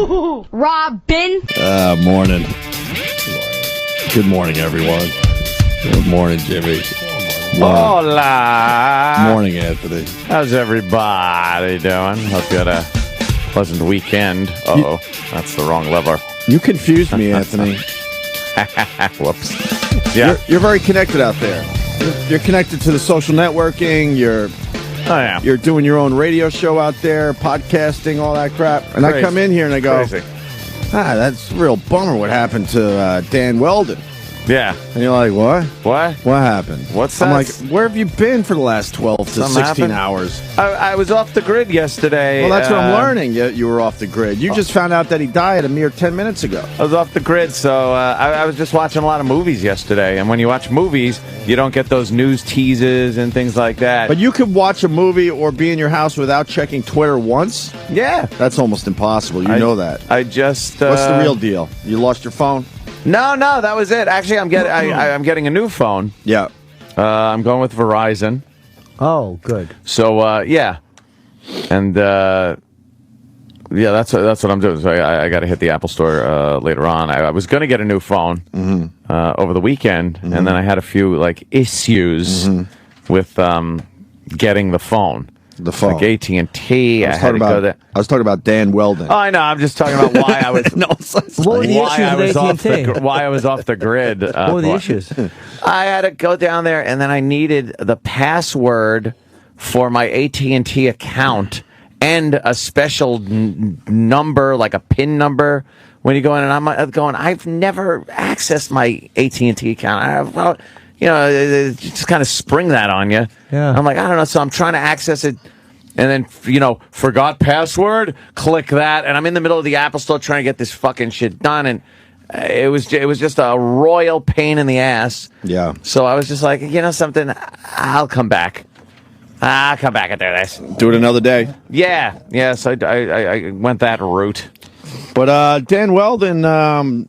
Robin. Morning. Good morning, everyone. Good morning, Jimmy. Hola. Morning, Anthony. How's everybody doing? Hope you had a pleasant weekend. Uh-oh, that's the wrong lever. You confused me, Anthony. Whoops. Yeah. You're very connected out there. You're connected to the social networking. You're doing your own radio show out there, podcasting, all that crap. And Crazy. I come in here and I go, Crazy. that's a real bummer what happened to Dan Weldon. Yeah. And you're like, what? What? What happened? What's I'm that? like, where have you been for the last 12 to Something 16 happened? hours? I was off the grid yesterday. Well, that's what I'm learning. You were off the grid. You just found out that he died a mere 10 minutes ago. I was off the grid, so I was just watching a lot of movies yesterday. And when you watch movies, you don't get those news teases and things like that. But you could watch a movie or be in your house without checking Twitter once? Yeah. That's almost impossible. You know that. I just... What's the real deal? You lost your phone? No, that was it. Actually, I'm getting a new phone. Yeah. I'm going with Verizon. Oh, good. So, yeah. And, yeah, that's what I'm doing. So I got to hit the Apple Store later on. I was going to get a new phone over the weekend, and then I had a few, issues with getting the phone. The phone. Like AT&T. I had to go there. I was talking about Dan Weldon. Oh, I know. I'm just talking about why I was... No, What were the issues with AT&T? Why I was off the grid. What were the issues? I had to go down there, and then I needed the password for my AT&T account and a special number, like a PIN number. When you go in, and I'm going, I've never accessed my AT&T account. Just kind of spring that on you. Yeah. I'm like, I don't know. So I'm trying to access it. And then, forgot password, click that. And I'm in the middle of the Apple Store trying to get this fucking shit done. And it was just a royal pain in the ass. Yeah. So I was just like, something, I'll come back. I'll come back and do this. Do it another day. Yeah. So I went that route. But Dan Weldon,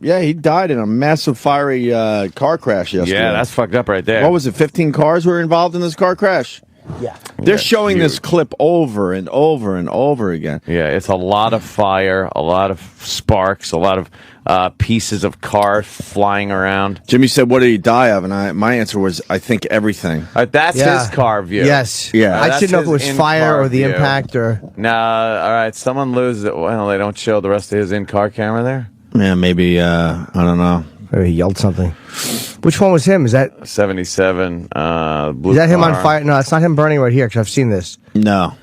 he died in a massive fiery car crash yesterday. Yeah, that's fucked up right there. What was it, 15 cars were involved in this car crash? Yeah. They're showing this clip over and over and over again. Yeah, it's a lot of fire, a lot of sparks, a lot of pieces of car flying around. Jimmy said, what did he die of? And my answer was, I think everything. That's his car view. Yes. Yeah. I didn't know if it was fire or the view. impact or... No, all right, someone loses it. Well, they don't show the rest of his in-car camera there? Yeah, maybe, I don't know. Maybe he yelled something. Which one was him? Is that 77, blue is that him car. on fire? No, it's not him burning right here, because I've seen this. No.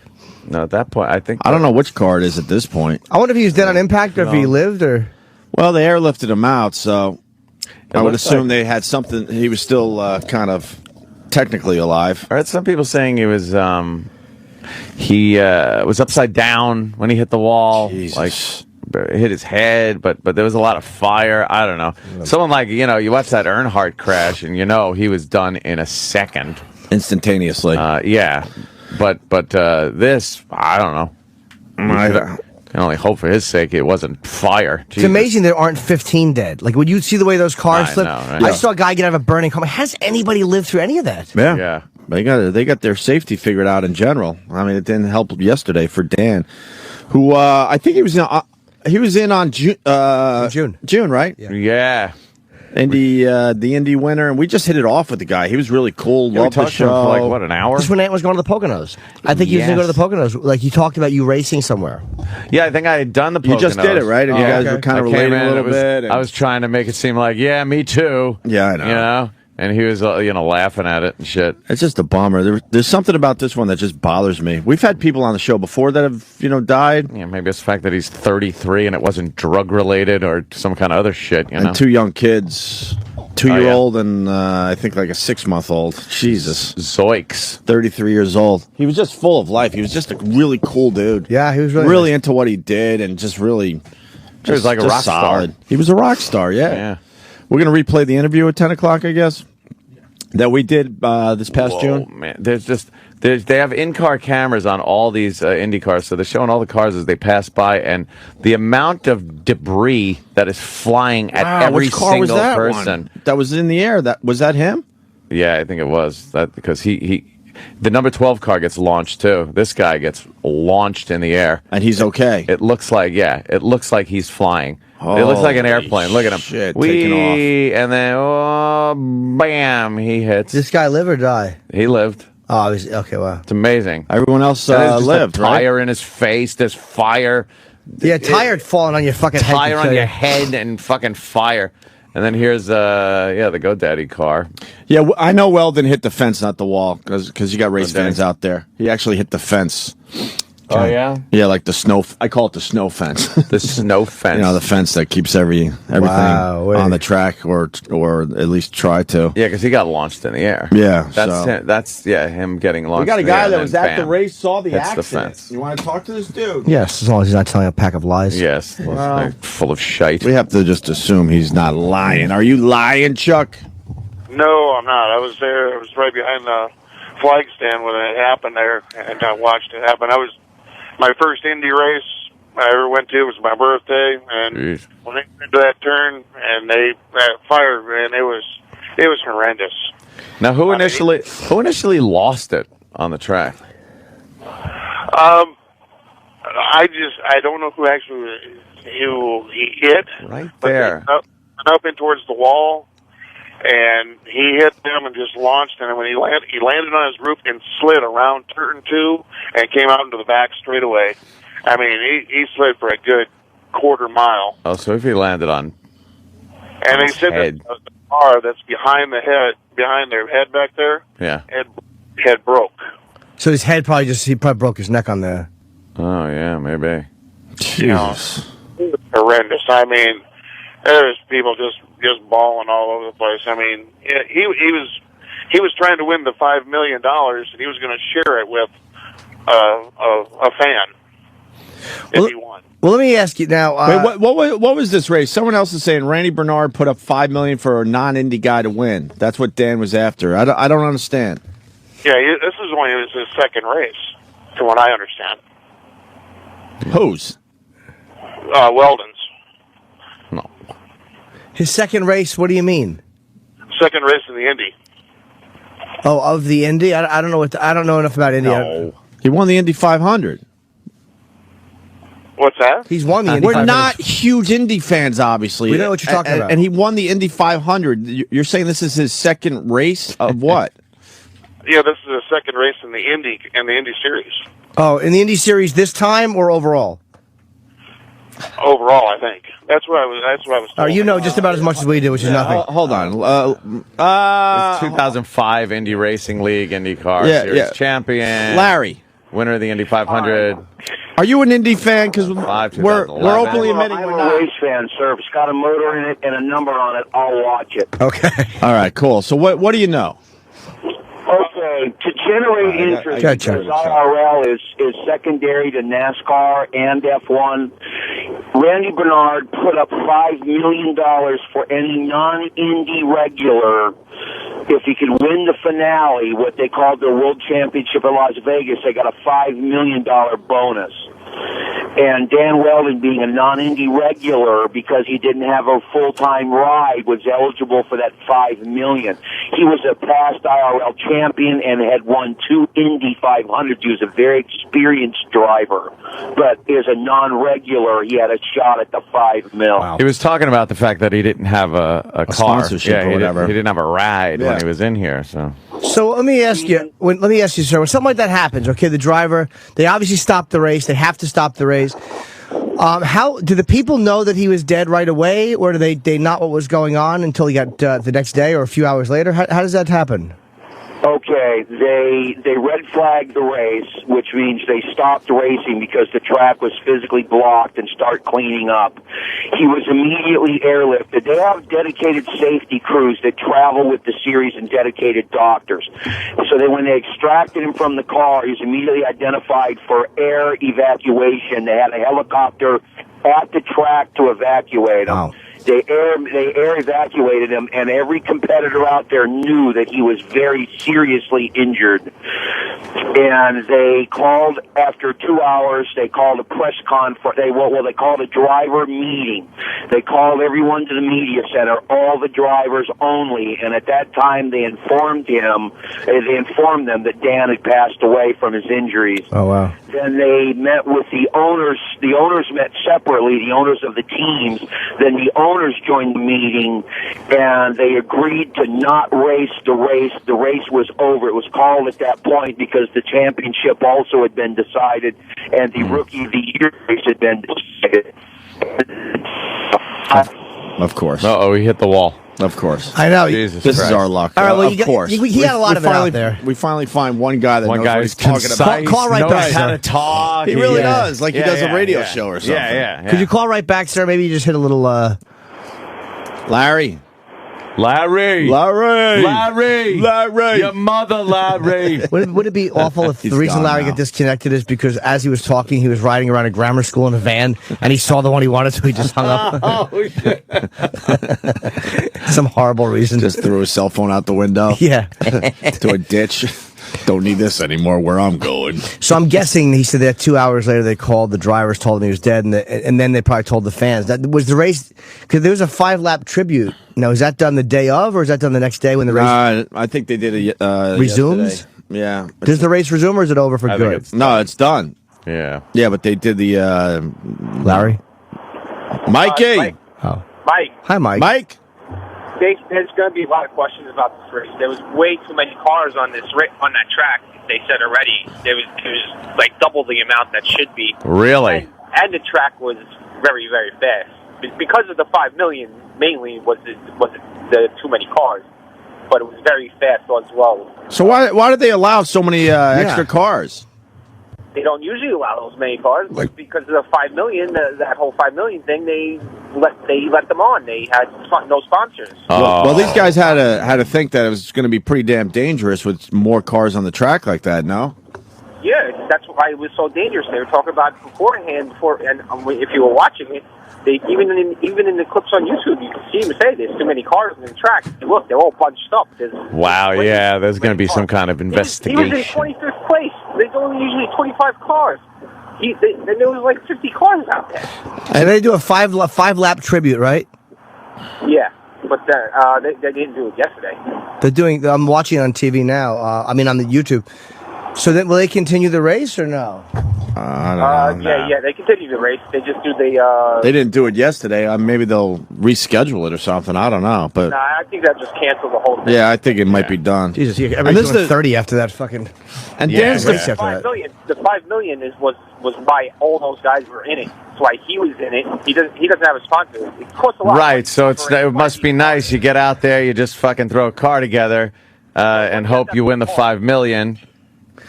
No, at that point, I think... I don't know which car it is at this point. I wonder if he was dead on impact or if he lived or... Well, they airlifted him out, so I would looks assume like- they had something. He was still kind of technically alive. I heard some people saying he was upside down when he hit the wall. Jesus. Hit his head, but there was a lot of fire. I don't know. Someone you watch that Earnhardt crash, and he was done in a second. Instantaneously. Yeah. But this, I don't know. I can only hope for his sake it wasn't fire. It's amazing there aren't 15 dead. Like, when you see the way those cars I flip, know, right? I saw a guy get out of a burning car. How does anybody live through any of that? Yeah. Yeah. They got their safety figured out in general. I mean, it didn't help yesterday for Dan, who I think he was in on June. June, right? Yeah. Indy, the Indy winner, and we just hit it off with the guy. He was really cool. We Loved the talked to him show. for an hour? Just when Ant was going to the Poconos. I think he was going to go to the Poconos. Like, you talked about you racing somewhere. Yeah, I think I had done the Poconos. You just did it, right? And you guys were kind of relating a little bit. I was trying to make it seem like, yeah, me too. Yeah, I know. And he was, laughing at it and shit. It's just a bummer. There's something about this one that just bothers me. We've had people on the show before that have, died. Yeah, maybe it's the fact that he's 33 and it wasn't drug-related or some kind of other shit, And two young kids. 2-year-old and I think like a 6-month-old. Jesus. Zoiks. 33 years old. He was just full of life. He was just a really cool dude. Yeah, he was really nice. into what he did and just really... He was like a rock star. He was a rock star, yeah. We're going to replay the interview at 10 o'clock, I guess, that we did this past June. Man, they have in-car cameras on all these Indy cars, so they're showing all the cars as they pass by, and the amount of debris that is flying at every which car was single that person. That was in the air. Was that him? Yeah, I think it was that because he The number 12 car gets launched too. This guy gets launched in the air, and he's okay. It looks like he's flying. It looks like an airplane. Look at him. Shit, taking off. And then bam, he hits. This guy live or die? He lived. Oh, okay. Wow, it's amazing. Everyone else lived. Right? Tire in his face. There's fire. Yeah, tire falling on your fucking head. Tire on your head and fucking fire. And then here's the GoDaddy car. Yeah, I know Weldon hit the fence, not the wall, because you got race fans out there. He actually hit the fence. Oh yeah, yeah, like the snow. I call it the snow fence. The snow fence. You know, the fence that keeps everything on the track, or at least try to. Yeah, because he got launched in the air. Yeah, that's him getting launched. We got a guy that was at the race, saw the hits accident. The fence. You want to talk to this dude? Yes, as long as he's not telling a pack of lies. Yes, full of shite. We have to just assume he's not lying. Are you lying, Chuck? No, I'm not. I was there. I was right behind the flag stand when it happened there, and I watched it happen. My first Indy race I ever went to was my birthday, and when they went to that turn and that fire, and it was horrendous. Now, who initially lost it on the track? I don't know who he hit. Right there. But up in towards the wall, and he hit them and just launched. And when he landed on his roof and slid around turn 2 and came out into the back straightaway. I mean, he slid for a good quarter mile. Oh, so if he landed on and they said that the car that's behind their head back there, head broke. So his head he probably broke his neck on there. Oh yeah, maybe. Jesus, it was horrendous. I mean, there's people just bawling all over the place. I mean, he was trying to win the $5 million, and he was going to share it with a fan if he won. Well, let me ask you now. Wait, what was this race? Someone else is saying Randy Bernard put up $5 million for a non-Indy guy to win. That's what Dan was after. I don't understand. Yeah, this is only his second race, from what I understand. Whose? Weldon's. No. His second race. What do you mean? Second race in the Indy. Oh, of the Indy. I don't know I don't know enough about Indy. No. He won the Indy 500. What's that? He's won the Indy 500. We're not huge Indy fans, obviously. We know what you're talking about. And he won the Indy 500. You're saying this is his second race of what? Yeah, this is the second race in the Indy series. Oh, in the Indy series this time or overall? Overall, I think that's what I was. Oh, you know just about as much as we do, which is nothing. Hold on. 2005 Indy Racing League IndyCar Series champion, Larry, winner of the Indy 500. Are you an Indy fan? Because we're openly admitting I'm we're a not. race fan, sir. If it's got a motor in it and a number on it, I'll watch it. Okay. All right, cool. So what do you know? Okay, to generate interest, because IRL is secondary to NASCAR and F1, Randy Bernard put up $5 million for any non-Indy regular. If he could win the finale, what they called the World Championship in Las Vegas, they got a $5 million bonus. And Dan Weldon, being a non-Indy regular because he didn't have a full-time ride, was eligible for that $5 million. He was a past IRL champion and had won 2 Indy 500s. He was a very experienced driver, but as a non-regular, he had a shot at the $5 million. Wow. He was talking about the fact that he didn't have a car, sponsorship or whatever. He didn't have a ride when he was in here. So let me ask you, sir. When something like that happens, okay, the driver, they obviously stopped the race. They have to stop the race. How do the people know that he was dead right away, or do they not what was going on until he got the next day or a few hours later? How does that happen? Okay, they red flagged the race, which means they stopped racing because the track was physically blocked and start cleaning up. He was immediately airlifted. They have dedicated safety crews that travel with the series and dedicated doctors. So when they extracted him from the car, he was immediately identified for air evacuation. They had a helicopter at the track to evacuate him. Wow. They air evacuated him, and every competitor out there knew that he was very seriously injured. And they called after 2 hours. They called a press conference. They called a driver meeting. They called everyone to the media center, all the drivers only, and at that time they informed them that Dan had passed away from his injuries. Oh, wow. Then they met with the owners. The owners met separately, the owners of the teams. Then the owners joined the meeting, and they agreed to not race the race. The race was over. It was called at that point because the championship also had been decided, and the Rookie of the Year race had been decided. Of course. Uh-oh, he hit the wall. Of course. I know. Jesus This Christ. is our luck. All right, well, of course. he had a lot of it out there. We finally find one guy that knows what he's concise, talking about. Call right knows back, how sir. to talk. He really does, like he does a radio yeah. show or something. Yeah. Could you call right back, sir? Maybe you just hit a little, Larry. Larry, your mother, Larry. Would it be awful if the He's reason gone Larry now. got disconnected is because as he was talking, he was riding around a grammar school in a van, and he saw the one he wanted, so he just hung up? Oh, shit. Some horrible reason. Just threw his cell phone out the window. Yeah. To a ditch. Don't need this anymore where I'm going. So I'm guessing he said that 2 hours later they called the drivers, told him he was dead, and then they probably told the fans. That was the race, because there was a 5-lap tribute. Now, is that done the day of, or is that done the next day when the race I think they did it resumes? yesterday. Yeah. Does the race resume, or is it over for I think good? No, it's done. Yeah. Yeah, but they did the Larry? Mikey. Mike. Oh. Mike, Hi, Mike. Mike. there's going to be a lot of questions about this race. There was way too many cars on that track. They said already there was like double the amount that should be. Really? And the track was very, very fast because of the 5 million. Mainly was the too many cars, but it was very fast as well. So why did they allow so many extra cars? They don't usually allow those many cars, but because of the 5 million, that whole 5 million thing, they let them on. They had no sponsors. Well, these guys had to think that it was going to be pretty damn dangerous with more cars on the track like that. No. Yeah, that's why it was so dangerous. They were talking about it beforehand. And if you were watching it, they even in the clips on YouTube, you can see them say there's too many cars on the track. Look, they're all bunched up. Wow, yeah, there's going to be some kind of investigation. He was in 25th place. There's only usually 25 cars. And there was like 50 cars out there. And they do a five lap tribute, right? Yeah, but they didn't do it yesterday. They're doing. I'm watching it on TV now. On the YouTube. So then, will they continue the race or no? I don't know. Yeah, they continue the race. They just do the. They didn't do it yesterday. Maybe they'll reschedule it or something. I don't know, but I think that just canceled the whole thing. yeah, I think it might be done. Jesus, everybody's doing 30 after that fucking. And Dan's Dan's the 5 million. The 5 million was why all those guys were in it. That's why he was in it. He doesn't have a sponsor. It costs a lot. Right, so it must be nice. You get out there, you just fucking throw a car together, and hope you win the 5 million.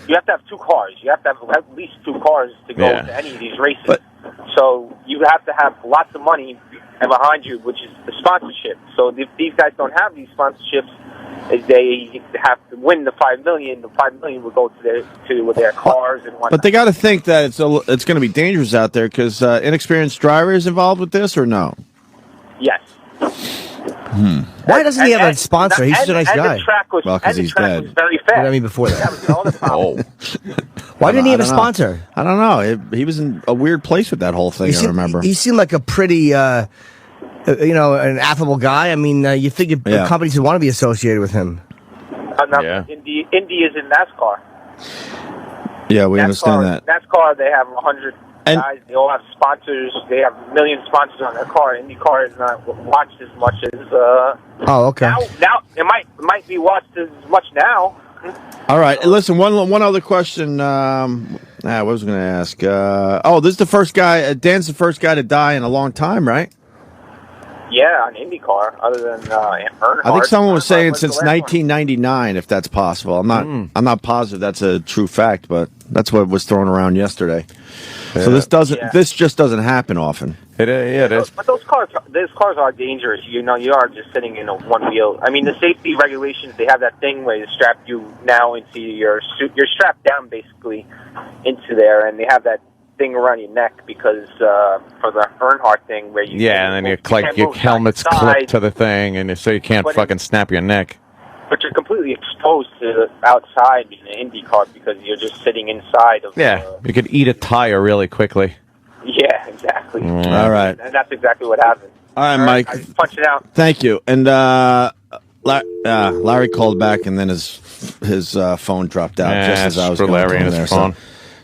You have to have 2 cars. You have to have at least 2 cars to go to any of these races. So you have to have lots of money behind you, which is the sponsorship. So if these guys don't have these sponsorships, they have to win the 5 million. The 5 million will go to their cars and whatnot. But they got to think that it's going to be dangerous out there because inexperienced drivers involved with this or no? Yes. Why doesn't he have a sponsor? He's such a nice guy. The track was, because he's dead. was very fast. I mean, before that. That was another problem. Why didn't he have a sponsor? I don't know. He was in a weird place with that whole thing. I remember. He seemed like a pretty, an affable guy. I mean, you think companies would want to be associated with him. Indy is in NASCAR. Yeah, we understand that. NASCAR, they have 100 guys. They all have sponsors. They have a million sponsors on their car. IndyCar is not watched as much as. Oh, okay. Now it might be watched as much now. All right. Listen, one other question. What was I going to ask? This is the first guy. Dan's the first guy to die in a long time, right? Yeah, on IndyCar, other than Earnhardt. I think someone was saying since 1999, if that's possible. I'm not positive that's a true fact, but that's what was thrown around yesterday. Yeah. So this just doesn't happen often. It is. But those cars are dangerous. You are just sitting in a one wheel. I mean, the safety regulations, they have that thing where they strap you now into your suit. You're strapped down basically into there, and they have that thing around your neck because for the Earnhardt thing where you and then your helmet's clipped to the thing, and so you can't fucking snap your neck. But you're completely exposed to the outside in an Indy car because you're just sitting inside of. Yeah, you could eat a tire really quickly. Yeah, exactly. exactly. All right. And that's exactly what happened. All right, Mike. I just punched it out. Thank you. And Larry called back, and then his phone dropped out just as I was going Larry and his phone.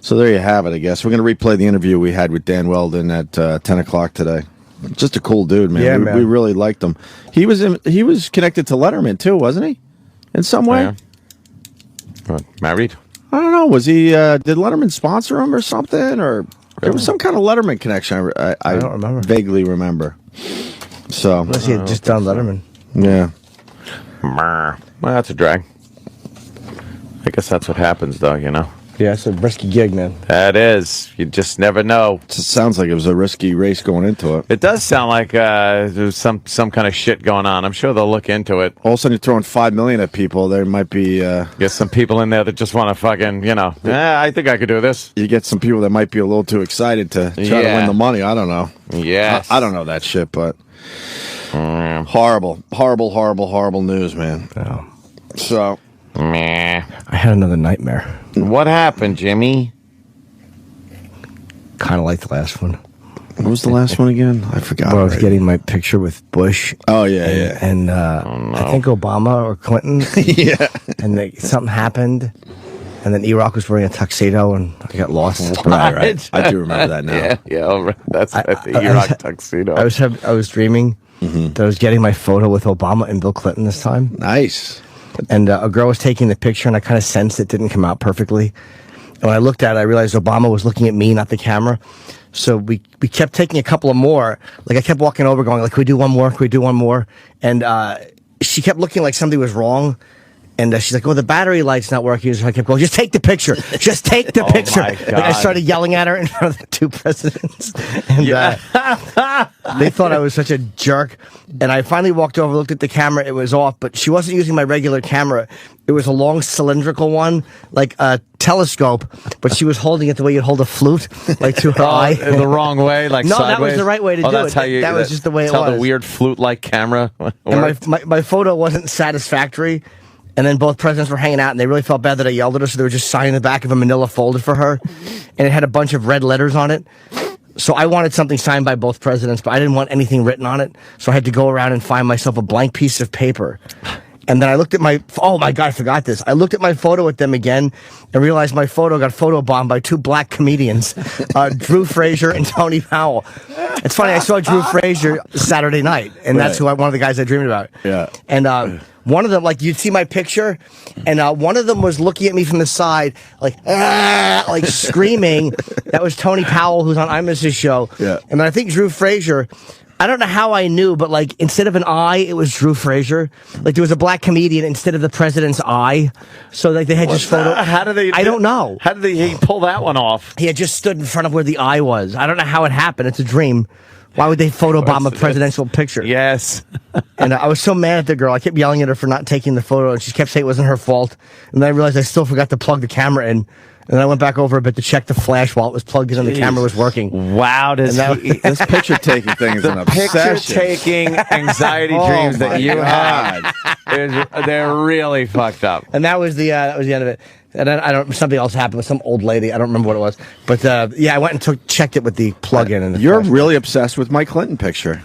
So there you have it, I guess. We're going to replay the interview we had with Dan Weldon at 10 o'clock today. Just a cool dude, man. Yeah, man. We really liked him. He was connected to Letterman, too, wasn't he? In some way? Yeah. Married? I don't know. Was he? Did Letterman sponsor him or something? Or there was some kind of Letterman connection. I don't remember. Vaguely remember. So Unless he had just done Letterman. Yeah. Well, that's a drag. I guess that's what happens, though, you know? Yeah, it's a risky gig, man. That is. You just never know. It sounds like it was a risky race going into it. It does sound like there's some kind of shit going on. I'm sure they'll look into it. All of a sudden, you're throwing $5 million at people. There might be get some people in there that just want to fucking, I think I could do this. You get some people that might be a little too excited to try to win the money. I don't know. Yes. I don't know that shit, but horrible news, man. Oh. So. Meh. I had another nightmare. What happened, Jimmy? Kind of like the last one. What was the last one again? I forgot. Where I was getting my picture with Bush. Oh, yeah. And I think Obama or Clinton. Yeah. And something happened. And then E-Rock was wearing a tuxedo and I got lost. Right. I do remember that now. Yeah. That's the E-Rock tuxedo. I was dreaming that I was getting my photo with Obama and Bill Clinton this time. Nice. And a girl was taking the picture, and I kind of sensed it didn't come out perfectly. And when I looked at it, I realized Obama was looking at me, not the camera. So we kept taking a couple of more. Like, I kept walking over going, like, can we do one more? Can we do one more? And she kept looking like something was wrong. And she's like, oh, the battery light's not working. So I kept going, just take the picture. Just take the picture. My God. Like, I started yelling at her in front of the two presidents. And they thought I was such a jerk. And I finally walked over, looked at the camera. It was off, but she wasn't using my regular camera. It was a long cylindrical one, like a telescope, but she was holding it the way you'd hold a flute, like to her eye. The wrong way, like no, sideways? that was the right way to do that's it. That was just the way it was. That's how the weird flute-like camera worked. And my photo wasn't satisfactory. And then both presidents were hanging out, and they really felt bad that I yelled at her, so they were just signing the back of a manila folder for her. And it had a bunch of red letters on it. So I wanted something signed by both presidents, but I didn't want anything written on it. So I had to go around and find myself a blank piece of paper. And then I looked at oh my God, I forgot this. I looked at my photo with them again and realized my photo got photobombed by two black comedians, Drew Frazier and Tony Powell. It's funny, I saw Drew Frazier Saturday night, and that's one of the guys I dreamed about. Yeah. And one of them, like, you'd see my picture, and one of them was looking at me from the side, like screaming. That was Tony Powell, who's on Imus's show. Yeah. And then I think Drew Frazier, I don't know how I knew, but, like, instead of an eye, it was Drew Frazier. Like, there was a black comedian instead of the president's eye. So, like, they had just photo. How did they? I don't know. How did he pull that one off? He had just stood in front of where the eye was. I don't know how it happened. It's a dream. Why would they photobomb a presidential picture? Yes. And I was so mad at the girl. I kept yelling at her for not taking the photo, and she kept saying it wasn't her fault. And then I realized I still forgot to plug the camera in. And then I went back over a bit to check the flash while it was plugged in and the camera was working. Wow, this picture-taking thing is an obsession. Picture-taking anxiety dreams that you had, they're really fucked up. And that was the end of it. And then something else happened with some old lady. I don't remember what it was. But I went and checked it with the plug-in. And You're really obsessed with my Clinton picture.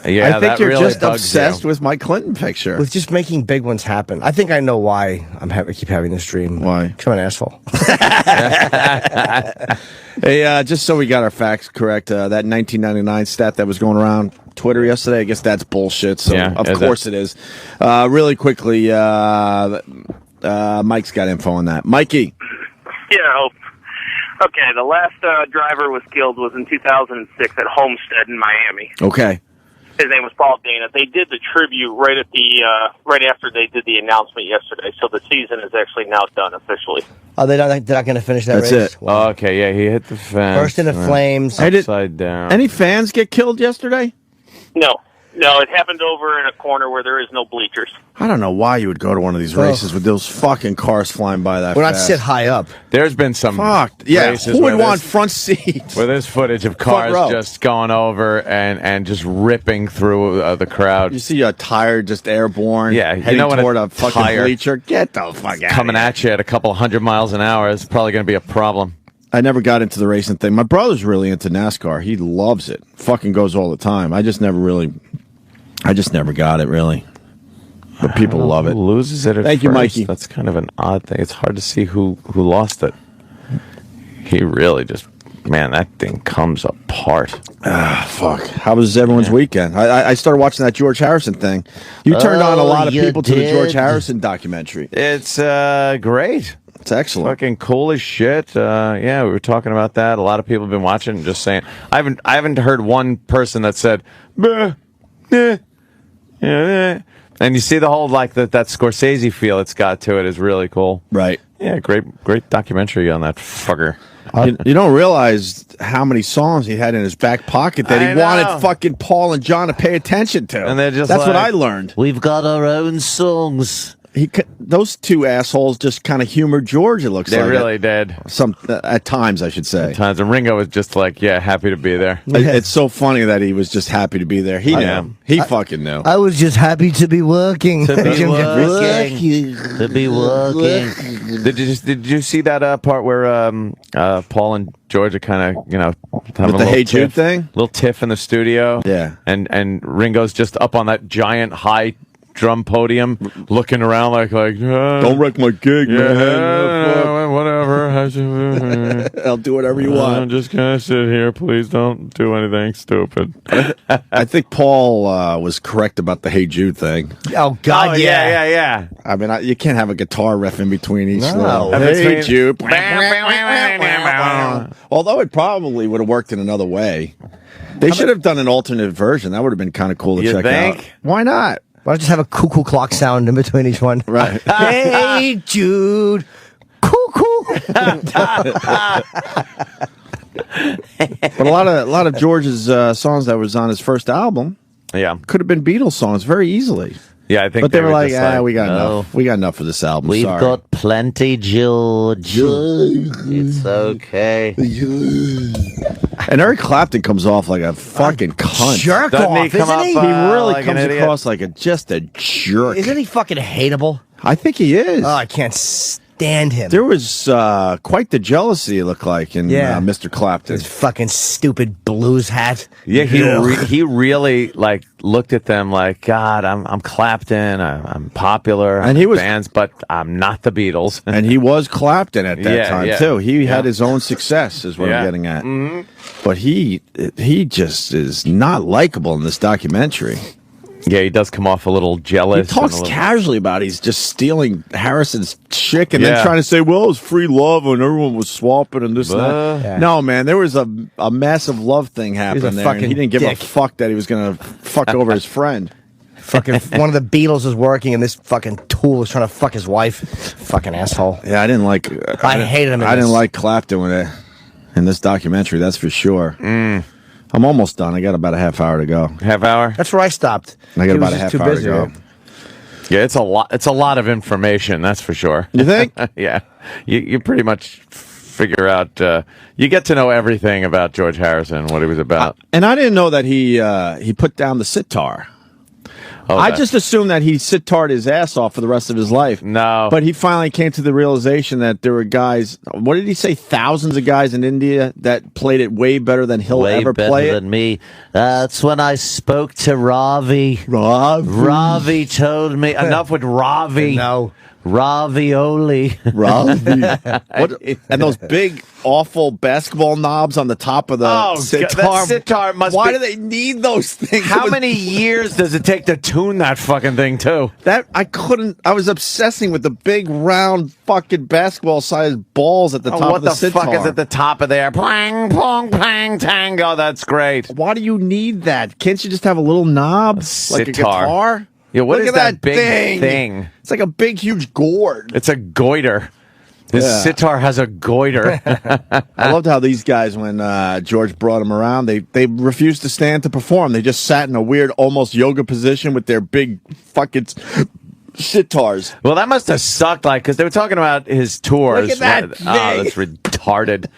Yeah, I think you're really just obsessed with my Clinton picture. With just making big ones happen. I think I know why I keep having this dream. Why? Because I'm an asshole. Hey, just so we got our facts correct, that 1999 stat that was going around Twitter yesterday, I guess that's bullshit. So of course it is. Really quickly, Mike's got info on that. Mikey. Yeah. Okay, the last driver was killed was in 2006 at Homestead in Miami. Okay. His name was Paul Dana. They did the tribute right after they did the announcement yesterday, so the season is actually now done officially. Oh, they're not going to finish that race? That's it. Wow. Okay, yeah, he hit the fence. Burst into flames. Upside down. Any fans get killed yesterday? No, it happened over in a corner where there is no bleachers. I don't know why you would go to one of these races with those fucking cars flying by that We're not fast. sit high up. There's been some races who would want front seats? Where there's footage of cars just going over and just ripping through the crowd. You see a tire just airborne, heading toward a fucking bleacher. Get the fuck out coming at you at a couple 100 miles an hour is probably going to be a problem. I never got into the racing thing. My brother's really into NASCAR. He loves it. Fucking goes all the time. I just never got it, really. But people love it. Who loses it at Thank you, first? Mikey. That's kind of an odd thing. It's hard to see who lost it. He really just, man, that thing comes apart. Fuck. How was everyone's weekend? I started watching that George Harrison thing. You turned on a lot of people to the George Harrison documentary. It's great. It's excellent. Fucking cool as shit. Yeah, we were talking about that. A lot of people have been watching and just saying. I haven't heard one person that said, "Bah, eh, yeah." And you see the whole that Scorsese feel it's got to it is really cool. Right. Yeah, great documentary on that fucker. You don't realize how many songs he had in his back pocket that he wanted fucking Paul and John to pay attention to. And they're just that's what I learned. We've got our own songs. Those two assholes just kind of humored George, it looks like. They really did. At times, I should say. At times. And Ringo was just happy to be there. It's so funny that he was just happy to be there. He knew. He fucking knew. I was just happy to be working. To be working. Did you see that part where Paul and George are kind of, having with the Hey Jude thing? Little tiff in the studio. Yeah. And Ringo's just up on that giant high drum podium looking around like don't wreck my gig, man. Whatever. I'll do whatever you want. I'm just gonna sit here. Please don't do anything stupid. I think Paul was correct about the Hey Jude thing. Oh God, yeah. I mean, you can't have a guitar riff in between each No. little Hey Jude. Although it probably would have worked in another way. They should have done an alternate version. That would have been kind of cool to check out. Why not? Why don't you just have a cuckoo clock sound in between each one? Right. Hey Jude, cuckoo. But a lot of George's songs that was on his first album, could have been Beatles songs very easily. Yeah, I think. But they were like, we got enough. We got enough for this album. We've Sorry. got plenty, George. It's okay. And Eric Clapton comes off like a fucking cunt. Jerk Doesn't off, he come isn't up, he? He really like comes an idiot? across like just a jerk. Isn't he fucking hateable? I think he is. Oh, I can't stand him. There was quite the jealousy, it looked like, in Mr. Clapton. His fucking stupid blues hat. Yeah, he really looked at them like, God, I'm Clapton, I'm popular, and he was bands, but I'm not the Beatles. And he was Clapton at that time too. He had his own success, is what I'm getting at. Mm-hmm. But he just is not likable in this documentary. Yeah, he does come off a little jealous. He talks casually about he's just stealing Harrison's chick and then trying to say, well, it was free love and everyone was swapping and this and that. Yeah. No, man, there was a massive love thing happening there. And he didn't give a fuck that he was going to fuck over his friend. Fucking one of the Beatles was working and this fucking tool was trying to fuck his wife. Fucking asshole. Yeah, I didn't like... I hated him in I didn't this. like Clapton in this documentary, that's for sure. I'm almost done. I got about a half hour to go. Half hour? That's where I stopped. I got He about was a half just too hour busy, to go. man. Yeah, it's a lot. It's a lot of information, that's for sure. You think? Yeah, you pretty much figure out. You get to know everything about George Harrison, what he was about. And I didn't know that he put down the sitar. I just assumed that he sitarred his ass off for the rest of his life. No. But he finally came to the realization that there were guys, what did he say, thousands of guys in India that played it way better than he'll ever play it? Way better than me. That's when I spoke to Ravi. Ravi told me. Enough with Ravi. No. Ravioli. And those big, awful basketball knobs on the top of the sitar. That sitar must Why be... do they need those things? How many years does it take to tune that fucking thing, too? I was obsessing with the big, round, fucking basketball-sized balls at the top of the sitar. What the fuck is at the top of there? Plang, plong, plang, tango. That's great. Why do you need that? Can't you just have a little knob? Like a guitar? Yeah, what Look is at that big thing? It's like a big, huge gourd. It's a goiter. His sitar has a goiter. I loved how these guys, when George brought them around, they refused to stand to perform. They just sat in a weird, almost yoga position with their big fucking sitars. Well, that must have sucked, like, because they were talking about his tours. Look at that thing. That's retarded.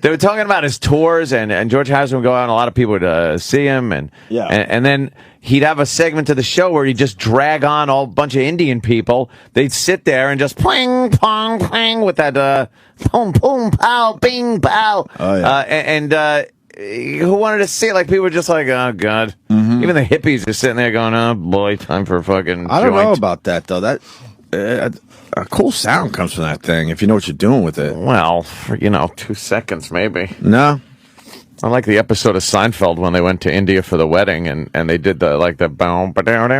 They were talking about his tours, and George Harrison would go out, and a lot of people would see him, and then he'd have a segment of the show where he'd just drag on a bunch of Indian people. They'd sit there and just pling, pong, pling with that boom, boom, pow, bing, pow. Oh, yeah. Who wanted to see it? Like, people were just like, oh, God. Mm-hmm. Even the hippies are sitting there going, oh, boy, time for a fucking I don't know about that, though. That a cool sound comes from that thing, if you know what you're doing with it. Well, for, 2 seconds, maybe. No? I like the episode of Seinfeld when they went to India for the wedding, and they did the boom, ba-down,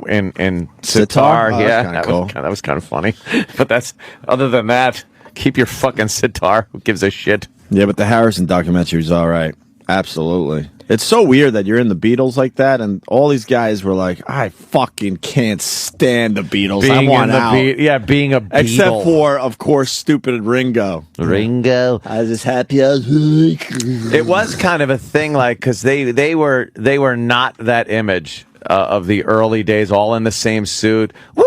in sitar. Oh, yeah, cool. That was kind of funny. But other than that, keep your fucking sitar. Who gives a shit? Yeah, but the Harrison documentary is all right. Absolutely. It's so weird that you're in the Beatles like that, and all these guys were like, I fucking can't stand the Beatles. I want out. Being a Beatle. Except for, of course, stupid Ringo. Ringo. I was as happy as... It was kind of a thing, like, because they were not that image of the early days, all in the same suit. Woo!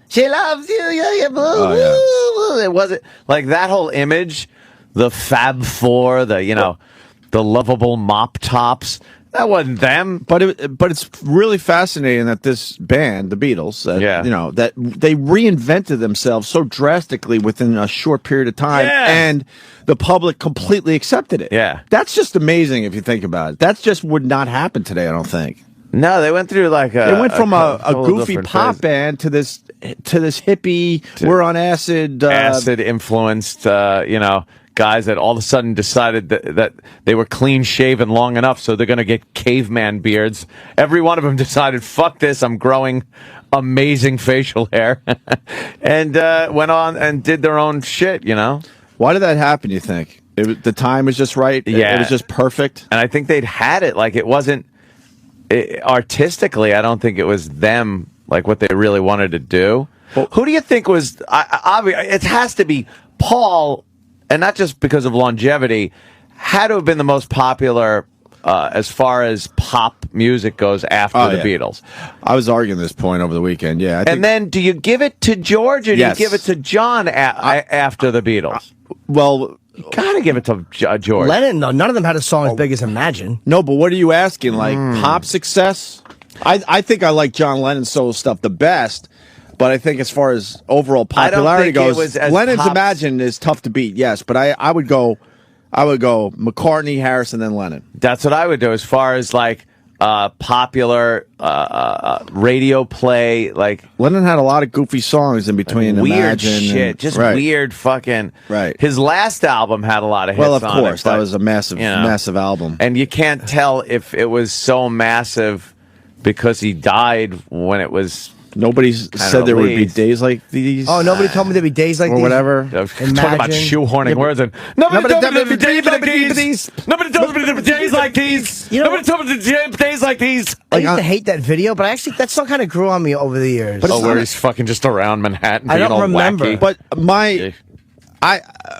She loves you, yeah, boo, oh, yeah. It wasn't, like, that whole image, the Fab Four, the lovable mop tops. That wasn't them. But it's really fascinating that this band, the Beatles, that they reinvented themselves so drastically within a short period of time, and the public completely accepted it. Yeah. That's just amazing if you think about it. That just would not happen today, I don't think. No, they went through like they went from a goofy pop band to this hippie, we're on acid. Acid influenced, guys that all of a sudden decided that they were clean shaven long enough, so they're going to get caveman beards. Every one of them decided, fuck this, I'm growing amazing facial hair. And went on and did their own shit, Why did that happen, you think? The time was just right? Yeah. It was just perfect? And I think they'd had it. Like, it wasn't... artistically, I don't think it was them, like, what they really wanted to do. Well, who do you think was... it has to be Paul... And not just because of longevity, had to have been the most popular as far as pop music goes after the Beatles. I was arguing this point over the weekend, yeah. And then do you give it to George or do you give it to John after the Beatles? Well... You gotta give it to George. Lennon, no, none of them had a song as big as Imagine. No, but what are you asking? Like, pop success? I think I like John Lennon's solo stuff the best. But I think as far as overall popularity goes, Lennon's Imagine is tough to beat, yes. But I would go McCartney, Harrison, then Lennon. That's what I would do as far as like popular radio play. Like, Lennon had a lot of goofy songs in between. Weird Imagine shit, just weird fucking. Right. His last album had a lot of hits. Well, of on course, it, but, that was a massive album. And you can't tell if it was so massive because he died when it was. Nobody said there would be days like these. Oh, nobody told me there'd be days like or these. Or whatever. Talking about shoehorning words. And nobody told me there'd be days like these. Nobody told me there'd be days like these. Nobody told me there'd be days like these. I used to hate that video, but actually that song kind of grew on me over the years. But where he's fucking just around Manhattan. I don't remember. Wacky. But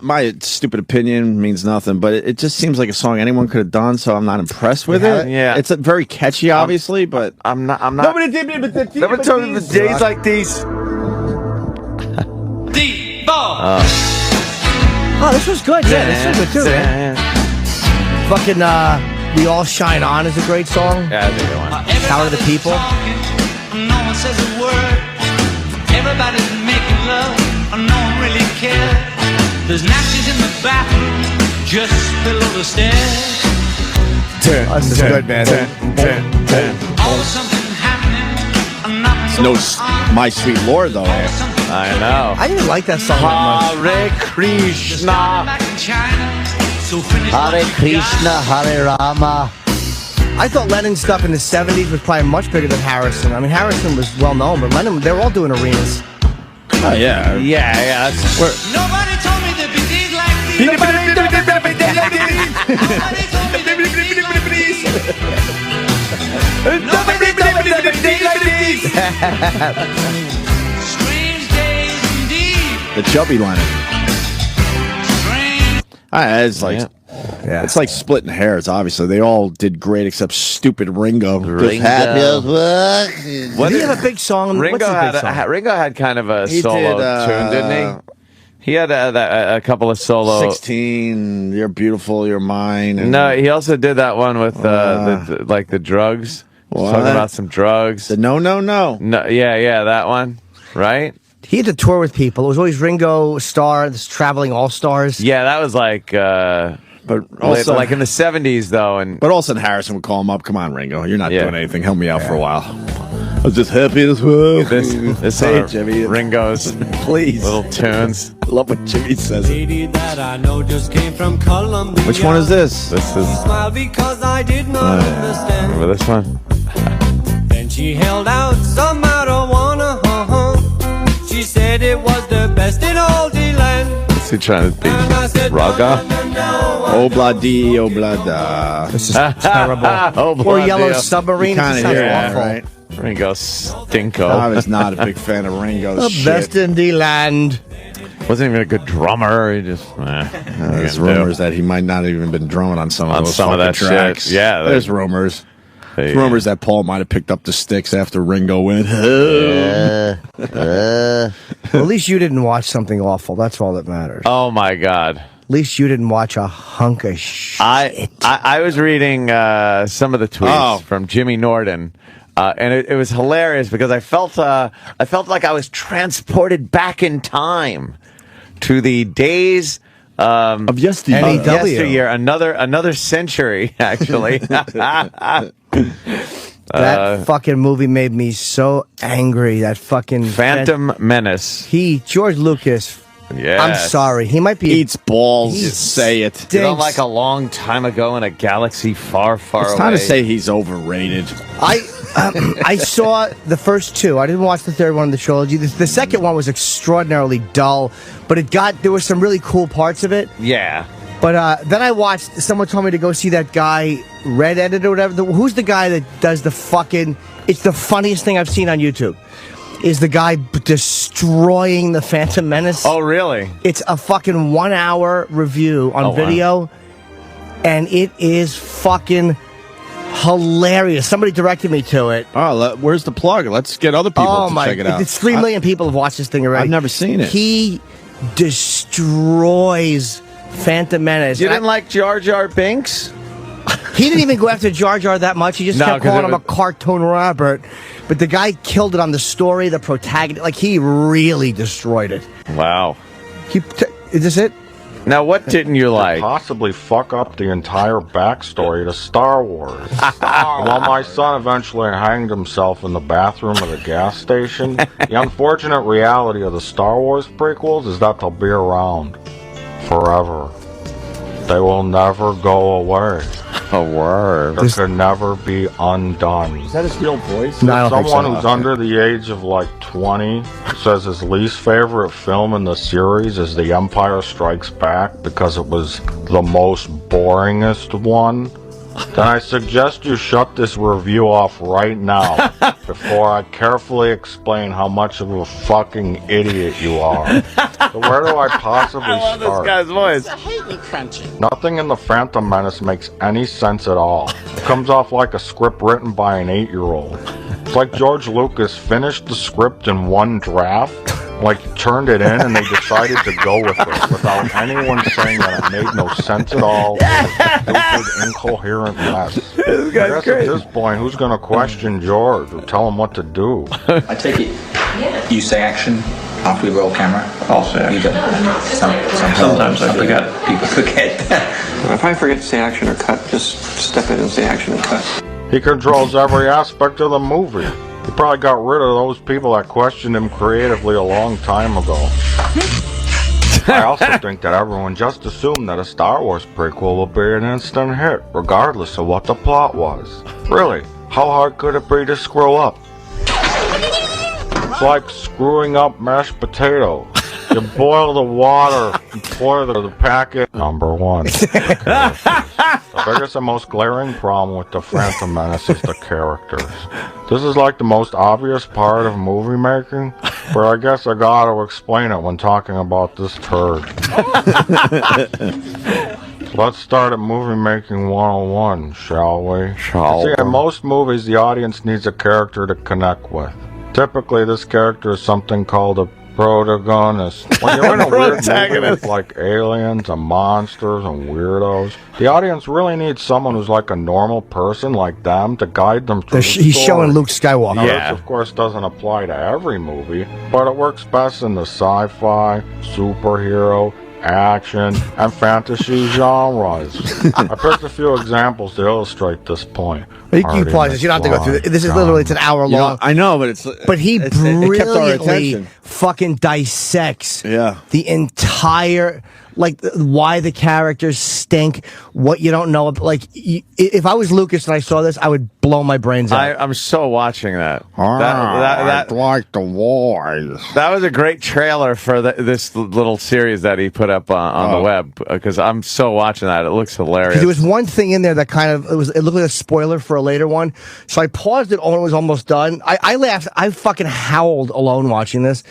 my stupid opinion means nothing, but it just seems like a song anyone could have done, so I'm not impressed with it. Yeah. It's very catchy, obviously, but I'm not. Nobody did me, but Nobody told me the days like these. Oh, this was good. Yeah, this was good too, man. Fucking We All Shine On is a great song. Yeah, that's a good one. Power of the People. No one says a word. Everybody's making love. No one really cares. There's napkins in the bathroom, just below the stairs. This is good, man. Always something happening. No, My Sweet Lord, though. I know. I didn't like that song that much. Hare Krishna. Hare Krishna, Hare Rama. I thought Lennon's stuff in the 70s was probably much bigger than Harrison. I mean, Harrison was well known, but Lennon, they were all doing arenas. Oh, yeah. Yeah. Nobody told me there'd be days like these. Nobody told me there'd be days like these. Nobody told me there'd be days like these. Nobody told me there'd be days like these. Strange days indeed. The chubby Lennon. Strange. It's like Yeah. It's like splitting hairs, obviously. They all did great except stupid Ringo. What did he have a big song? Ringo had kind of a solo tune, didn't he? He had a couple of solo. 16, You're Beautiful, You're Mine. And no, he also did that one with the drugs. What? Talking about some drugs. The No. Yeah, that one, right? He had to tour with people. It was always Ringo, Starr, this traveling all-stars. Yeah, that was like, but also like in the 70s, though. But Olsen Harrison would call him up. Come on, Ringo, you're not doing anything. Help me out for a while. I was just happy as well. This hey, Jimmy. Ringo's please little tunes. I love what Jimmy says. That I know just came from Colombia. Which one is this? This is. Smile because I did not understand. Remember this one? Then she held out some marijuana. She said it was the best in all the land. Is he trying to be Raga? Obladi, oblada. This is terrible. Or Yellow Submarine. Kind of hear awful. right? Ringo Stinko. I was not a big fan of Ringo's the shit. best in the land. Wasn't even a good drummer. He just. There's rumors that he might not have even been drumming on some of those that tracks. Shit. Yeah, there's rumors. There's rumors that Paul might have picked up the sticks after Ringo went. Well, at least you didn't watch something awful. That's all that matters. Oh my God. At least you didn't watch a hunk of shit. I was reading some of the tweets from Jimmy Norton. And it was hilarious because I felt like I was transported back in time to the days of yesteryear, another century, actually. That fucking movie made me so angry. That fucking Phantom Menace. George Lucas. Yeah, I'm sorry. He might be eats balls. Say it. You know, like a long time ago in a galaxy far, far away. It's time to say he's overrated. I saw the first two. I didn't watch the third one of the trilogy. The second one was extraordinarily dull, but there were some really cool parts of it. Yeah. But then I watched. Someone told me to go see that guy Red Edit or whatever. Who's the guy that does the fucking? It's the funniest thing I've seen on YouTube. Is the guy destroying the Phantom Menace? Oh, really? It's a fucking 1 hour review on video, and it is fucking hilarious. Somebody directed me to it. Oh, where's the plug? Let's get other people to check it out. It's 3 million people have watched this thing already. I've never seen it. He destroys Phantom Menace. You didn't like Jar Jar Binks? He didn't even go after Jar Jar that much. He just kept calling him a cartoon Robert. But the guy killed it on the story, the protagonist. Like, he really destroyed it. Wow. Is this it? Now, what didn't you like? Possibly fuck up the entire backstory to Star Wars. While my son eventually hanged himself in the bathroom of the gas station, the unfortunate reality of the Star Wars prequels is that they'll be around forever. They will never go away. A word. They could never be undone. Is that his real voice? No, I don't think so. Someone who's under the age of like 20 says his least favorite film in the series is The Empire Strikes Back because it was the most boringest one, then I suggest you shut this review off right now before I carefully explain how much of a fucking idiot you are. So where do I possibly start? I love this guy's voice. I hate me crunchy. Nothing in The Phantom Menace makes any sense at all. It comes off like a script written by an 8-year-old. It's like George Lucas finished the script in one draft, like turned it in, and they decided to go with it without anyone saying that it made no sense at all. Stupid, incoherent mess. This guy's great. At this point, who's going to question George or tell him what to do? I take it you say action after we roll camera? I'll say action. Sometimes I forget. People forget. If I forget to say action or cut, just step in and say action and cut. He controls every aspect of the movie. He probably got rid of those people that questioned him creatively a long time ago. I also think that everyone just assumed that a Star Wars prequel would be an instant hit, regardless of what the plot was. Really, how hard could it be to screw up? It's like screwing up mashed potato. You boil the water and pour the packet. Number one. The biggest and most glaring problem with the Phantom Menace is the characters. This is like the most obvious part of movie making, but I guess I gotta explain it when talking about this turd. Let's start at movie making 101, shall we? Shall See, in we? most movies, the audience needs a character to connect with. Typically, this character is something called a protagonist. When you're in a weird movie with like aliens and monsters and weirdos, the audience really needs someone who's like a normal person like them to guide them through the He's story. showing Luke Skywalker. Now, this, of course, doesn't apply to every movie, but it works best in the sci-fi, superhero, action, and fantasy genres. I picked a few examples to illustrate this point. You pause this. You don't have to go through it. This is literally, it's an hour long. I know, but it's. But he it kept our brilliantly attention. fucking dissects Yeah. the entire, like, why the characters stink, what you don't know. Like, if I was Lucas and I saw this, I would blow my brains out. I'm so watching that. I like the voice. That was a great trailer for this little series that he put up on the web, because I'm so watching that. It looks hilarious. There was one thing in there that kind of, it looked like a spoiler for a later one. So I paused it when it was almost done. I laughed. I fucking howled alone watching this.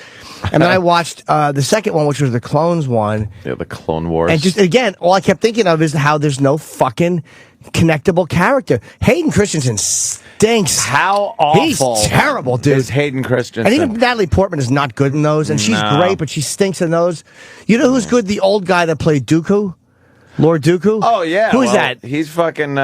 And then I watched the second one, which was the Clones one. Yeah, the Clone Wars. And just, again, all I kept thinking of is how there's no fucking connectable character. Hayden Christensen stinks. How awful. He's terrible, dude. Is Hayden Christensen. And even Natalie Portman is not good in those. And she's great, but she stinks in those. You know who's good? The old guy that played Dooku? Lord Dooku? Oh, yeah. Who's that? He's fucking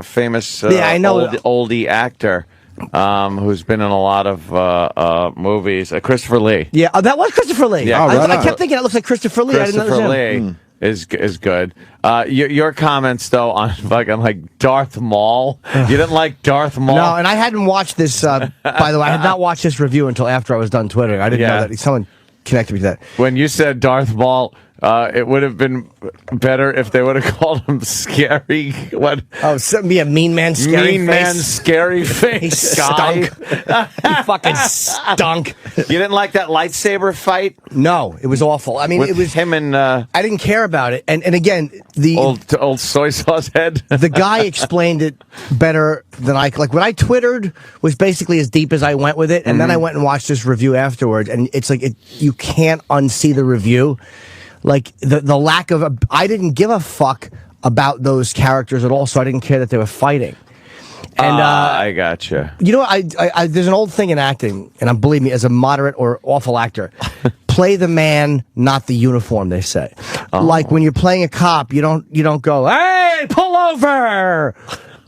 famous yeah, I know. oldie actor who's been in a lot of movies. Christopher Lee. Yeah, that was Christopher Lee. Yeah, I kept thinking it looks like Christopher Lee. Christopher Lee is good. Your comments, though, on fucking like Darth Maul. You didn't like Darth Maul? No, and I hadn't watched this, by the way, I had not watched this review until after I was done Twitter. I didn't know that. Someone connected me to that. When you said Darth Maul, it would have been better if they would have called him Scary. What? Oh, a mean man, scary mean face. man, scary face. He stunk. He fucking stunk. You didn't like that lightsaber fight? No, it was awful. I mean, With it was him and I didn't care about it. And again, the old soy sauce head. The guy explained it better than I. Like what I twittered was basically as deep as I went with it, and then I went and watched this review afterwards, and it's like you can't unsee the review. Like the lack of I didn't give a fuck about those characters at all, so I didn't care that they were fighting. And I gotcha. You know, I there's an old thing in acting, and believe me, as a moderate or awful actor, play the man, not the uniform. They say, like when you're playing a cop, you don't go, hey, pull over.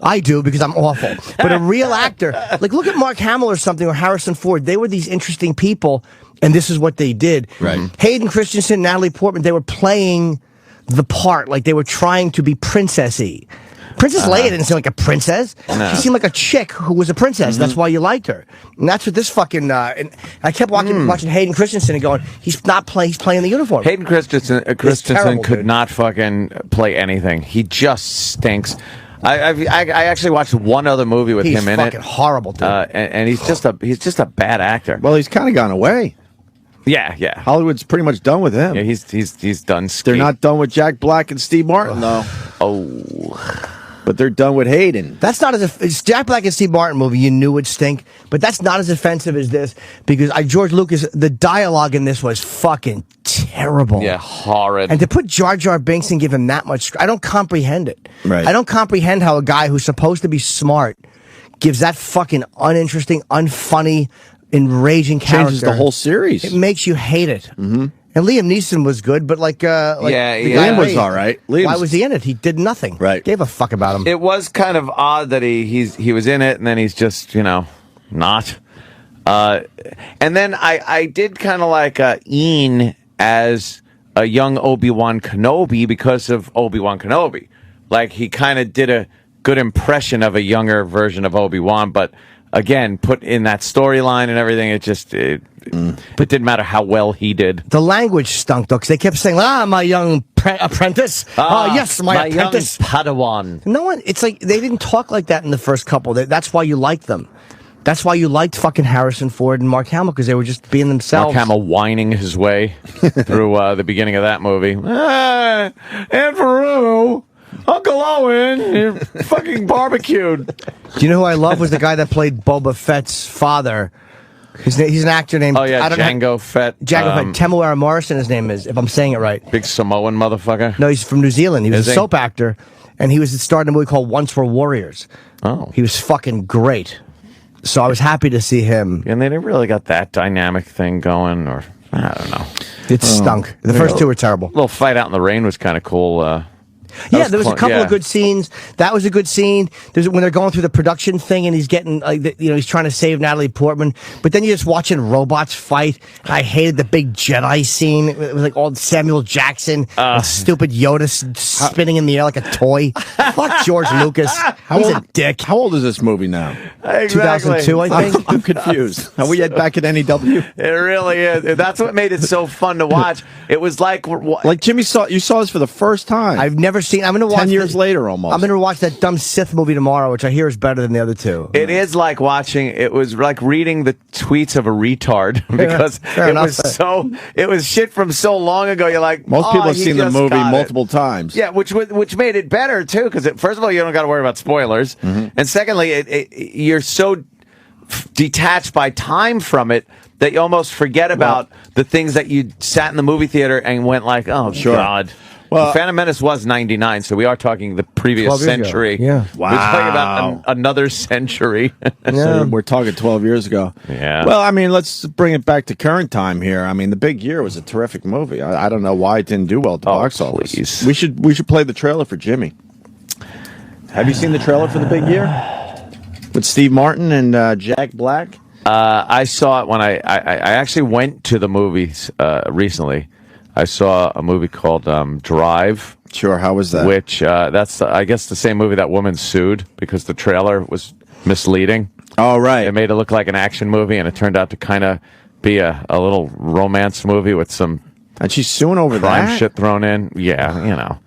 I do because I'm awful. But a real actor, like look at Mark Hamill or something, or Harrison Ford. They were these interesting people, and this is what they did. Right. Hayden Christensen, Natalie Portman, they were playing the part, like they were trying to be princessy. Princess Leia didn't seem like a princess. No. She seemed like a chick who was a princess. That's why you liked her. And that's what this fucking. And I kept watching Hayden Christensen and going, he's playing the uniform. Hayden Christensen terrible, could dude. not fucking play anything. He just stinks. I actually watched one other movie with him in it. He's fucking horrible, dude. And he's just a bad actor. Well, he's kind of gone away. Yeah. Hollywood's pretty much done with him. Yeah, he's done. They're not done with Jack Black and Steve Martin, though. Oh. But they're done with Hayden. That's not as it's Jack Black and Steve Martin movie. You knew would stink, but that's not as offensive as this because George Lucas. The dialogue in this was fucking terrible. Yeah, horrid. And to put Jar Jar Binks and give him that much, I don't comprehend it. Right. I don't comprehend how a guy who's supposed to be smart gives that fucking uninteresting, unfunny, enraging character. Changes the whole series. It makes you hate it. Mm-hmm. And Liam Neeson was good, but Liam was all right. Why was he in it? He did nothing. Right. Gave a fuck about him. It was kind of odd that he was in it and then he's just not. And then I did kind of like Ian as a young Obi-Wan Kenobi because of Obi-Wan Kenobi. Like he kind of did a good impression of a younger version of Obi-Wan, but again, put in that storyline and everything, it didn't matter how well he did. The language stunk, though, because they kept saying, my young apprentice. Yes, my apprentice. Young Padawan. No one, it's like, they didn't talk like that in the first couple. That's why you liked them. That's why you liked fucking Harrison Ford and Mark Hamill, because they were just being themselves. Mark Hamill whining his way through the beginning of that movie. Aunt Peru, Uncle Owen, you're fucking barbecued. Do you know who I love was the guy that played Boba Fett's father? He's an actor named... Django Fett. Django Fett. Temuera Morrison, his name is, if I'm saying it right. Big Samoan motherfucker? No, he's from New Zealand. He was a soap actor, and he was starring in a movie called Once Were Warriors. Oh. He was fucking great. So I was happy to see him. And they didn't really got that dynamic thing going, or I don't know. It stunk. The first two were terrible. Little fight out in the rain was kind of cool. Yeah, there was a couple of good scenes. That was a good scene. There's when they're going through the production thing and he's getting, he's trying to save Natalie Portman. But then you're just watching robots fight. I hated the big Jedi scene. It was like all Samuel Jackson and stupid Yoda spinning in the air like a toy. Fuck George Lucas. He's a dick. How old is this movie now? Exactly. 2002, I think. I'm confused. Are we back at NEW? It really is. That's what made it so fun to watch. It was like Jimmy you saw this for the first time. I've never seen. I'm going to watch 10 years later almost. I'm going to watch that dumb Sith movie tomorrow, which I hear is better than the other two. It is like watching. It was like reading the tweets of a retard because it was shit from so long ago. You're like, most people have seen the movie multiple times. Yeah, which made it better too. Because first of all, you don't got to worry about spoilers, and secondly, you're so detached by time from it that you almost forget about the things that you sat in the movie theater and went like, oh God. Well, Phantom Menace was 99, so we are talking the previous century. Yeah. Wow. We're talking about another century. So we're talking 12 years ago. Yeah. Well, I mean, let's bring it back to current time here. I mean, The Big Year was a terrific movie. I don't know why it didn't do well at the box office. We should play the trailer for Jimmy. Have you seen the trailer for The Big Year? With Steve Martin and Jack Black? I saw it when I actually went to the movies recently. I saw a movie called Drive. Sure, how was that? Which, that's, I guess, the same movie that woman sued because the trailer was misleading. Oh, right. It made it look like an action movie, and it turned out to kind of be a little romance movie with some... And she's suing over crime shit thrown in. Yeah, you know.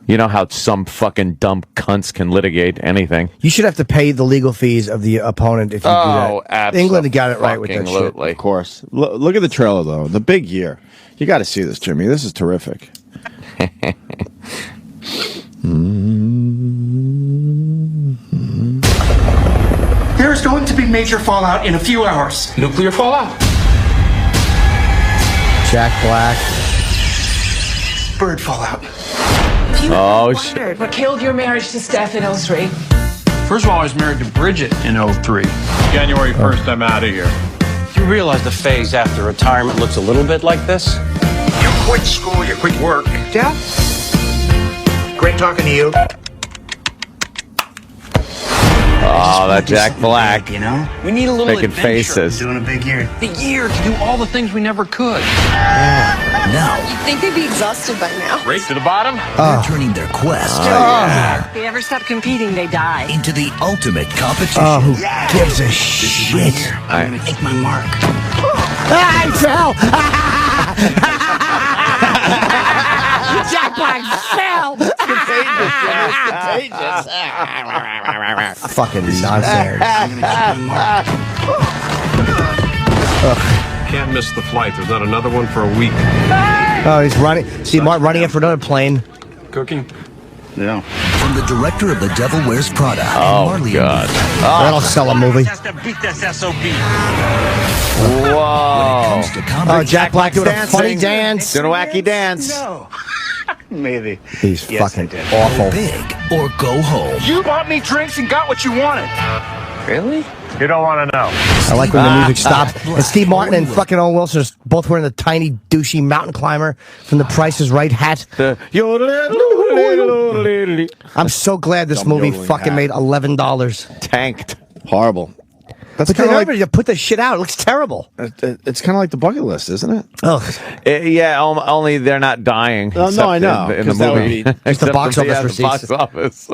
You know how some fucking dumb cunts can litigate anything. You should have to pay the legal fees of the opponent if you do that. Absolutely. England got it right with that shit. Of course. Look at the trailer, though. The Big Year. You got to see this, Jimmy. This is terrific. There's going to be major fallout in a few hours. Nuclear fallout. Jack Black. Bird fallout. Wondered what killed your marriage to Steph in 03? First of all, I was married to Bridget in 03. January 1st, I'm out of here. You realize the phase after retirement looks a little bit like this? You quit school, you quit work. Dad? Great talking to you. Oh, that Jack Black. You know? We need a little making adventure. faces. Doing a big year. Big year to do all the things we never could. Now, You'd think they'd be exhausted by now. Race to the bottom? they're turning their quest If they ever stop competing, they die. into the ultimate competition. Oh, who gives a shit? I'm going to make my mark. I fell! Jack Black fell! Fucking nonsense. I'm going to keep my mark. Can't miss the flight. There's not another one for a week. Oh, he's running. See Mark running after another plane. Cooking? Yeah. From the director of The Devil Wears Prada. Oh, Marley God. That'll sell a movie. Whoa. Oh, Jack Black doing a funny dance. Doing a wacky dance. No. Maybe. He's fucking awful. Big or go home. You bought me drinks and got what you wanted. Really? You don't want to know. I like when the music stops. And Steve Martin and fucking Owen Wilson are both wearing the tiny, douchey mountain climber from The Price is Right hat. I'm so glad this movie fucking made $11. Tanked. Horrible. That's But they never put this shit out. It looks terrible. It's kind of like the bucket list, isn't it? Ugh. Yeah, only they're not dying. No, I know. In the 'cause that would movie. be- It's the box office The receipts. box office.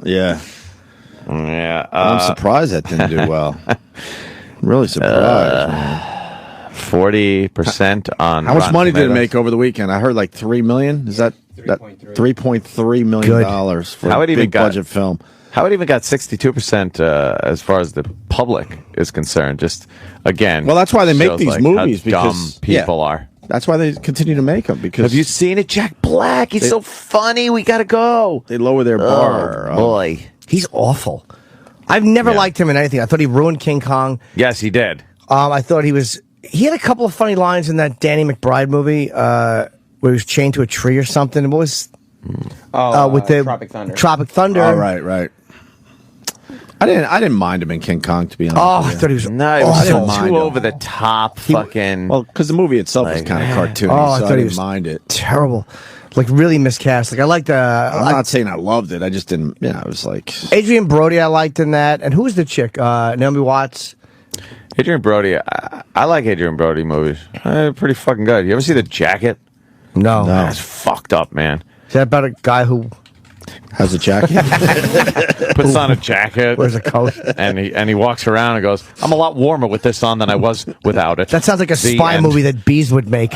Yeah. Yeah. I'm surprised that didn't do well. Really surprised. 40% on How much Rotten money did it Tomatoes. make over the weekend? I heard like $3 million. Is that $3.3 million dollars for How a it even big got- budget film? How it even got 62% as far as the public is concerned. Just again, Well, that's why they make shows these like movies, how because dumb people are. That's why they continue to make them. Because Have you seen it, Jack Black? He's so funny. We gotta go. They lower their bar. Oh, boy. He's awful. I've never liked him in anything. I thought he ruined King Kong. Yes, he did. I thought he had a couple of funny lines in that Danny McBride movie where he was chained to a tree or something. What was with the Tropic Thunder? Tropic Thunder. Oh, right. I didn't mind him in King Kong, to be honest. I thought he was too over the top. Fucking. Well, because the movie itself was kind of cartoony, I so thought I he didn't was mind it. Terrible, like really miscast. Like I liked. I'm not saying I loved it. I just didn't. I was like Adrian Brody. I liked in that. And who was the chick? Naomi Watts. Adrian Brody. I like Adrian Brody movies. Pretty fucking good. You ever see The Jacket? No. That's fucked up, man. Is that about a guy who has a jacket? Puts on a jacket. Wears a coat. And he walks around and goes, I'm a lot warmer with this on than I was without it. That sounds like a spy movie that bees would make.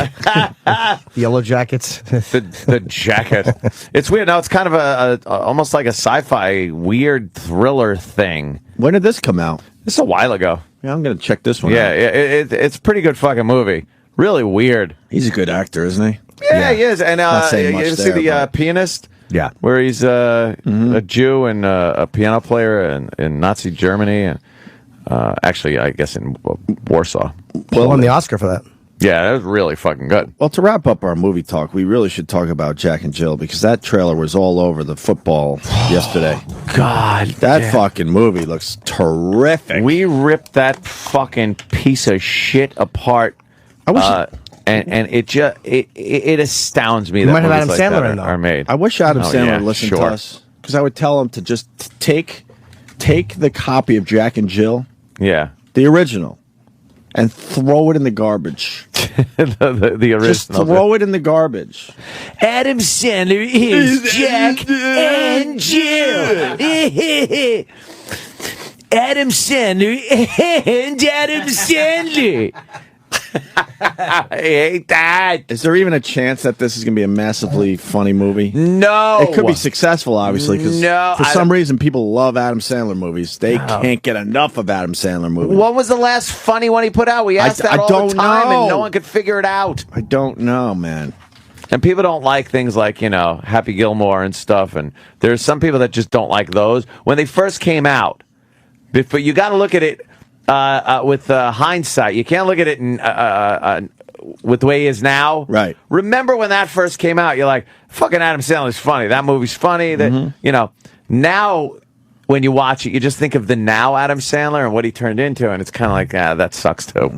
Yellow Jackets. the Jacket. It's weird. No, it's kind of a almost like a sci-fi weird thriller thing. When did this come out? This is a while ago. Yeah, I'm going to check this one out. Yeah, it's a pretty good fucking movie. Really weird. He's a good actor, isn't he? Yeah, he is. And you see the pianist? Yeah. Where he's a Jew and a piano player in Nazi Germany. And actually, I guess in Warsaw. Well, won the Oscar for that. Yeah, that was really fucking good. Well, to wrap up our movie talk, we really should talk about Jack and Jill because that trailer was all over the football yesterday. God. That fucking movie looks terrific. We ripped that fucking piece of shit apart. I wish and it just it astounds me that might have movies Adam like Sandler that in, are made. I wish Adam Sandler listened to sure. us because I would tell him to just take the copy of Jack and Jill, Yeah. the original, and throw it in the garbage. the original. Just throw it in the garbage. Adam Sandler is Jack and Jill. Adam Sandler and Adam Sandler. I hate that. Is there even a chance that this is going to be a massively funny movie? No. It could be successful, obviously, because for some reason people love Adam Sandler movies. They can't get enough of Adam Sandler movies. What was the last funny one he put out? We asked that all the time, and no one could figure it out. I don't know, man. And people don't like things like, Happy Gilmore and stuff, and there's some people that just don't like those. When they first came out, but you got to look at it with hindsight. You can't look at it with the way he is now. Right. Remember when that first came out, you're like, fucking Adam Sandler's funny. That movie's funny. That now when you watch it, you just think of the now Adam Sandler and what he turned into, and it's kind of like, that sucks too.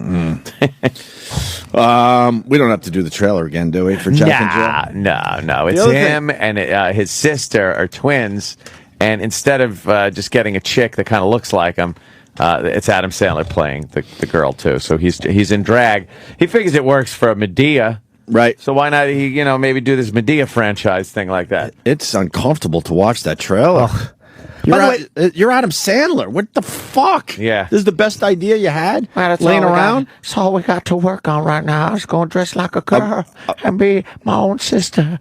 We don't have to do the trailer again, do we, for Jack and Jill? No. It's him and his sister are twins, and instead of just getting a chick that kind of looks like him, it's Adam Sandler playing the girl too. So he's in drag. He figures it works for Medea. Right. So why not maybe do this Medea franchise thing like that? It's uncomfortable to watch that trailer. You're Adam Sandler. What the fuck? Yeah. This is the best idea you had? Laying around? That's all we got to work on right now. I was going to dress like a girl and be my own sister.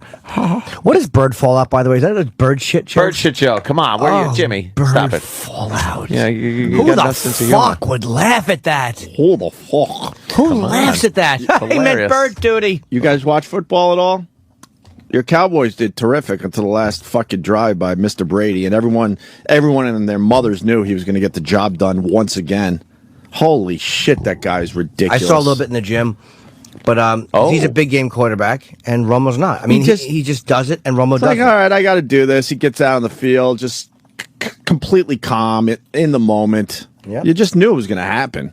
What is Bird Fallout, by the way? Is that a bird shit show? Bird shit show. Come on. Where are you, Jimmy? Bird Stop it. Fallout. Yeah, you Who got the no sense of humor. fuck would laugh at that? Who the fuck? Who laughs at that? He meant Hilarious. bird duty. You guys watch football at all? Your Cowboys did terrific until the last fucking drive by Mr. Brady, and everyone and their mothers knew he was going to get the job done once again. Holy shit, that guy's ridiculous. I saw a little bit in the gym, but he's a big game quarterback, and Romo's not. I mean, he just does it, and Romo doesn't. Like, all right, I got to do this. He gets out on the field, just completely calm in the moment. Yep. You just knew it was going to happen.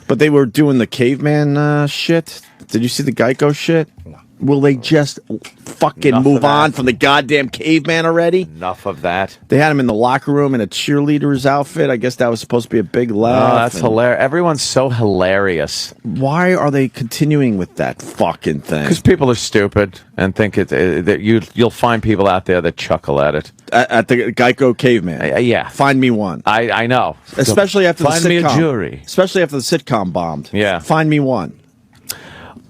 But they were doing the caveman shit. Did you see the Geico shit? No. Will they just fucking move on from the goddamn caveman already? Enough of that. They had him in the locker room in a cheerleader's outfit. I guess that was supposed to be a big laugh. Oh, that's hilarious. Everyone's so hilarious. Why are they continuing with that fucking thing? Because people are stupid and think that you'll find people out there that chuckle at it. At the Geico Caveman. Yeah. Find me one. I know. Especially after the sitcom. Find me a jury. Especially after the sitcom bombed. Yeah. Find me one.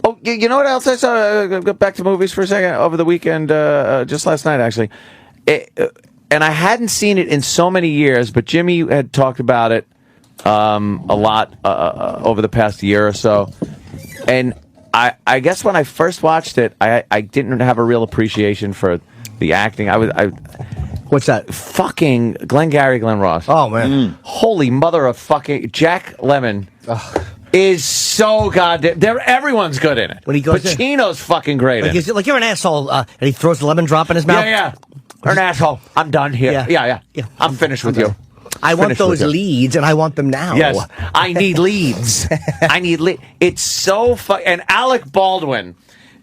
Oh, you know what else I saw? Go back to movies for a second. Over the weekend, just last night, actually. And I hadn't seen it in so many years, but Jimmy had talked about it a lot over the past year or so. And I guess when I first watched it, I didn't have a real appreciation for the acting. What's that? Fucking Glen Gary Glenn Ross. Oh, man. Holy mother of fucking... Jack Lemmon is so goddamn. Everyone's good in it. When he goes Pacino's fucking great in it. Like you're an asshole, and he throws the lemon drop in his mouth. Yeah. You're an asshole. I'm done here. Yeah. I'm finished with you. I want those leads, and I want them now. Yes, I need leads. It's so and Alec Baldwin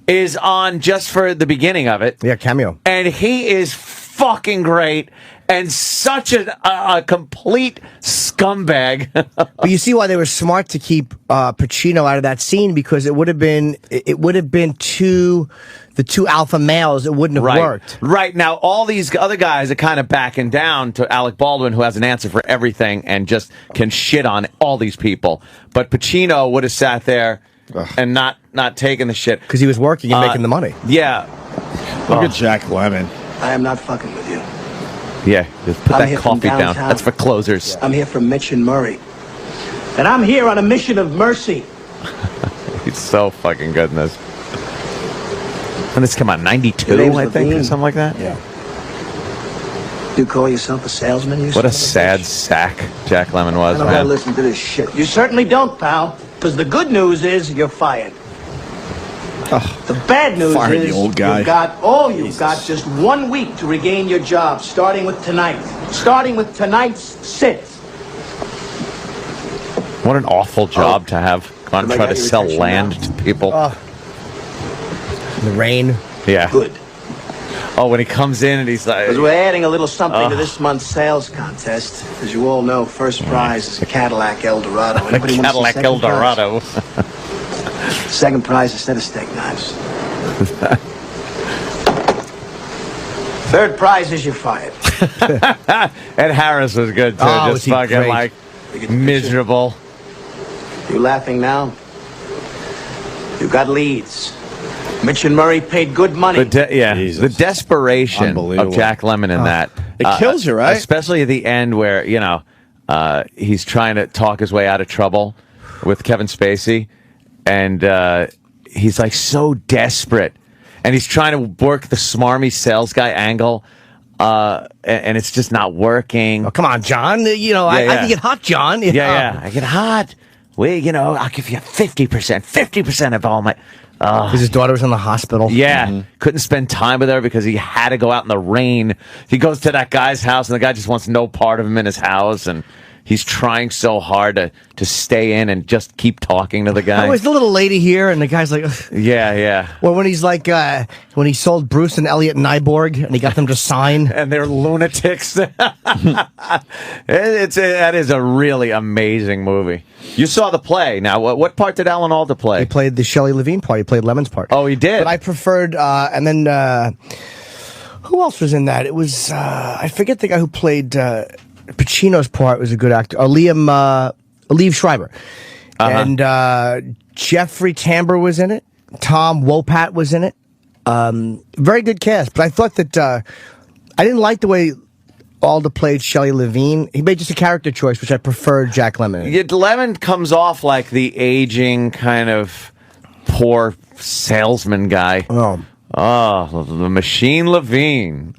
is on just for the beginning of it. Yeah, cameo. And he is fucking great and such a complete scumbag. But you see why they were smart to keep Pacino out of that scene, because it would have been the two alpha males. It wouldn't have worked. Right. Now, all these other guys are kind of backing down to Alec Baldwin, who has an answer for everything and just can shit on all these people. But Pacino would have sat there and not taking the shit. Because he was working and making the money. Yeah. Look at Jack Lemmon. I am not fucking with you. Yeah, just put that coffee down. That's for closers. I'm here from Mitch and Murray. And I'm here on a mission of mercy. He's so fucking good in this. And this came out 92, I think, or something like that. Yeah. You call yourself a salesman? What a sad sack Jack Lemmon was, I don't gotta listen to this shit. You certainly don't, pal. Because the good news is you're fired. The bad news is the old guy. you've got just 1 week to regain your job, starting with tonight. Starting with tonight's sit. What an awful job to have. Gone try to sell land to people. The rain. Yeah. Good. Oh, when he comes in and he's like... Because we're adding a little something to this month's sales contest. As you all know, first prize is a Cadillac Eldorado. Anybody want to see second Eldorado. Second prize is a set of steak knives. Third prize is you're fired. Ed Harris was good, too. Just fucking, like, miserable. You laughing now? You got leads. Mitch and Murray paid good money. The desperation of Jack Lemmon in that. It kills you, right? Especially at the end where, he's trying to talk his way out of trouble with Kevin Spacey. And he's like so desperate. And he's trying to work the smarmy sales guy angle. And it's just not working. Oh, come on, John. I can get hot, John. Yeah. I get hot. I'll give you 50% of all my... Because his daughter was in the hospital. Yeah. Couldn't spend time with her because he had to go out in the rain. He goes to that guy's house, and the guy just wants no part of him in his house, and he's trying so hard to stay in and just keep talking to the guy. Oh, is the little lady here? And the guy's like... Yeah. Well, when he's like... when he sold Bruce and Elliot Nyborg, and he got them to sign... and they're lunatics. That is a really amazing movie. You saw the play. Now, what part did Alan Alda play? He played the Shelley Levine part. He played Lemon's part. Oh, he did? But I preferred... and then... who else was in that? It was... I forget the guy who played... Pacino's part was a good actor. Liev Schreiber. And Jeffrey Tambor was in it. Tom Wopat was in it. Very good cast. But I thought that I didn't like the way Alda played Shelley Levine. He made just a character choice, which I preferred Jack Lemmon. Yeah, Lemmon comes off like the aging kind of poor salesman guy. Oh, the Machine Levine.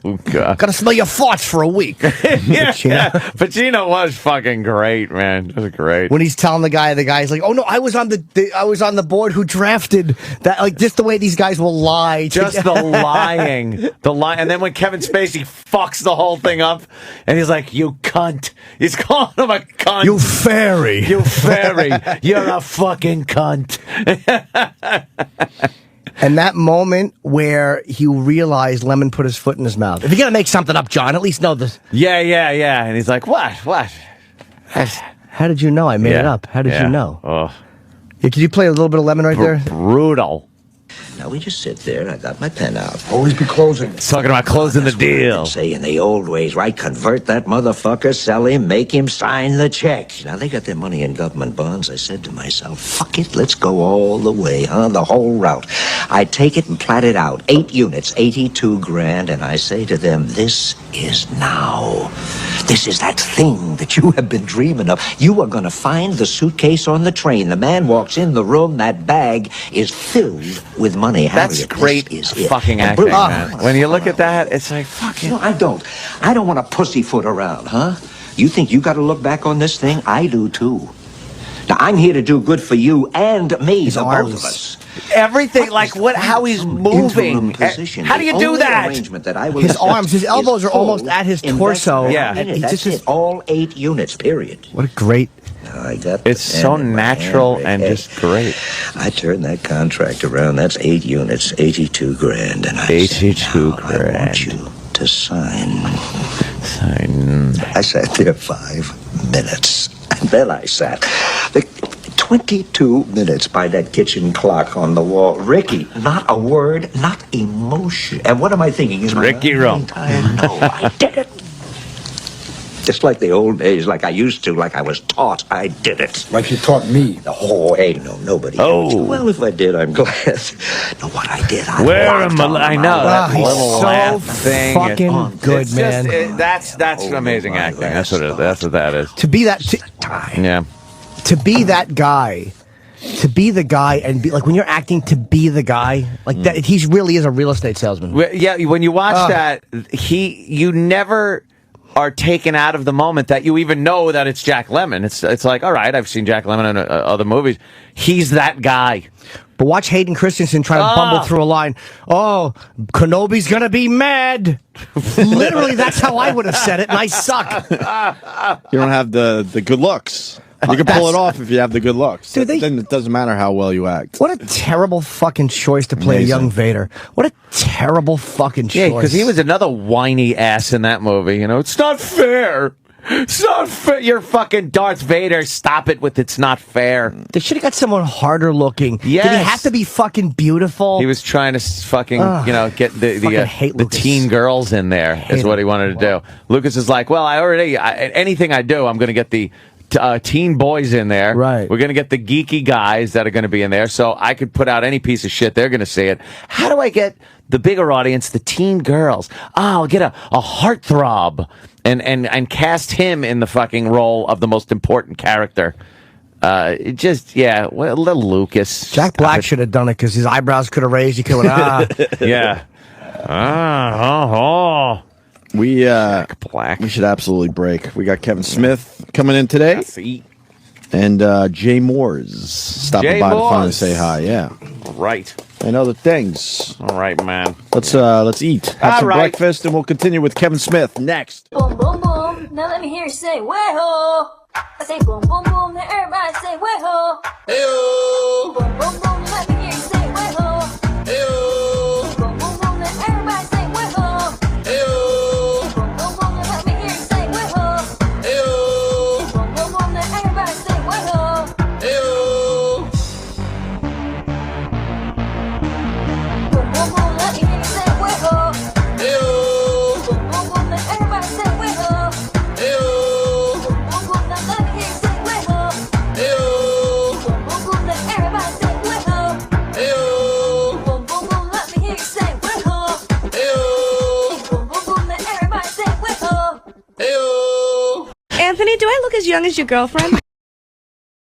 Oh, God. Gotta smell your farts for a week. Pacino was fucking great, man. It was great. When he's telling the guy's like, "Oh no, I was on the board who drafted that." Like just the way these guys will lie. Just the lying, and then when Kevin Spacey fucks the whole thing up, and he's like, "You cunt." He's calling him a cunt. You fairy. You fairy. You're a fucking cunt. And that moment where he realized Lemmon put his foot in his mouth. If you're going to make something up, John, at least know this. Yeah. And he's like, what? How did you know I made it up? How did you know? Oh. Yeah, could you play a little bit of Lemmon right there? Brutal. Now we just sit there. I got my pen out. Always be closing. It's talking about closing the deal. Say in the old ways, right? Convert that motherfucker, sell him, make him sign the check. Now they got their money in government bonds. I said to myself, fuck it, let's go all the way, the whole route. I take it and plat it out. 8 units, 82 grand, and I say to them, this is now. This is that thing that you have been dreaming of. You are going to find the suitcase on the train. The man walks in the room, that bag is filled with money. That's great fucking acting, man. When you look at that, it's like, fucking... No, I don't want to pussyfoot around, huh? You think you got to look back on this thing? I do, too. Now, I'm here to do good for you and me, the both of us. Everything, like how he's moving. How do you do that? His arms, his elbows are almost at his torso. Yeah. That's it. All 8 units, period. What a great... I got it's so natural and just great. I turned that contract around. That's 8 units, 82 grand. And I 82 said, grand. I want you to sign. I sat there 5 minutes. And then I sat 22 minutes by that kitchen clock on the wall. Ricky, not a word, not emotion. And what am I thinking? Is Ricky wrong? No, I did it. Just like the old days, like I used to, like I was taught, I did it. Like you taught me. Oh, hey, no, nobody. Oh. Well, if I did, I'm glad. No, what I did, I I know that he's little so laugh thing. fucking good, It's man. Just, that's amazing acting. That's what that is. To be that... Yeah. To be that guy... To be the guy and be like when you're acting to be the guy like that, he really is a real estate salesman. Yeah, when you watch that, you never are taken out of the moment that you even know that it's Jack Lemmon. It's like, all right, I've seen Jack Lemmon in other movies. He's that guy. But watch Hayden Christensen try to bumble through a line. Oh, Kenobi's gonna be mad. Literally, that's how I would have said it, and I suck. You don't have the good looks. You can pull it off if you have the good looks. Dude, then it doesn't matter how well you act. What a terrible fucking choice to play a young Vader. What a terrible fucking choice. Yeah, because he was another whiny ass in that movie. You know, it's not fair. It's not fair. You're fucking Darth Vader. Stop it with it's not fair. They should have got someone harder looking. Yes. Did he have to be fucking beautiful? He was trying to fucking, get the Lucas. teen girls in there is what he wanted to do. Lucas is like, well, anything I do, I'm going to get the teen boys in there. Right. We're going to get the geeky guys that are going to be in there, so I could put out any piece of shit. They're going to see it. How do I get the bigger audience, the teen girls? I'll get a heartthrob and cast him in the fucking role of the most important character. Little Lucas. Jack Black should have done it because his eyebrows could have raised. He could have Yeah. We should absolutely break. We got Kevin Smith coming in today, and Jay Moore's stopping by to finally say hi. Yeah, right. And other things. All right, man. Let's eat, have some breakfast, and we'll continue with Kevin Smith next. Boom boom boom. Now let me hear you say way-ho. I say boom boom boom. Now everybody say way-ho. Hey-ho. Boom boom boom. Let me hear you say way-ho. Hey-ho. Boom boom boom. Now everybody say way-ho. Hey-ho. Anthony, do I look as young as your girlfriend?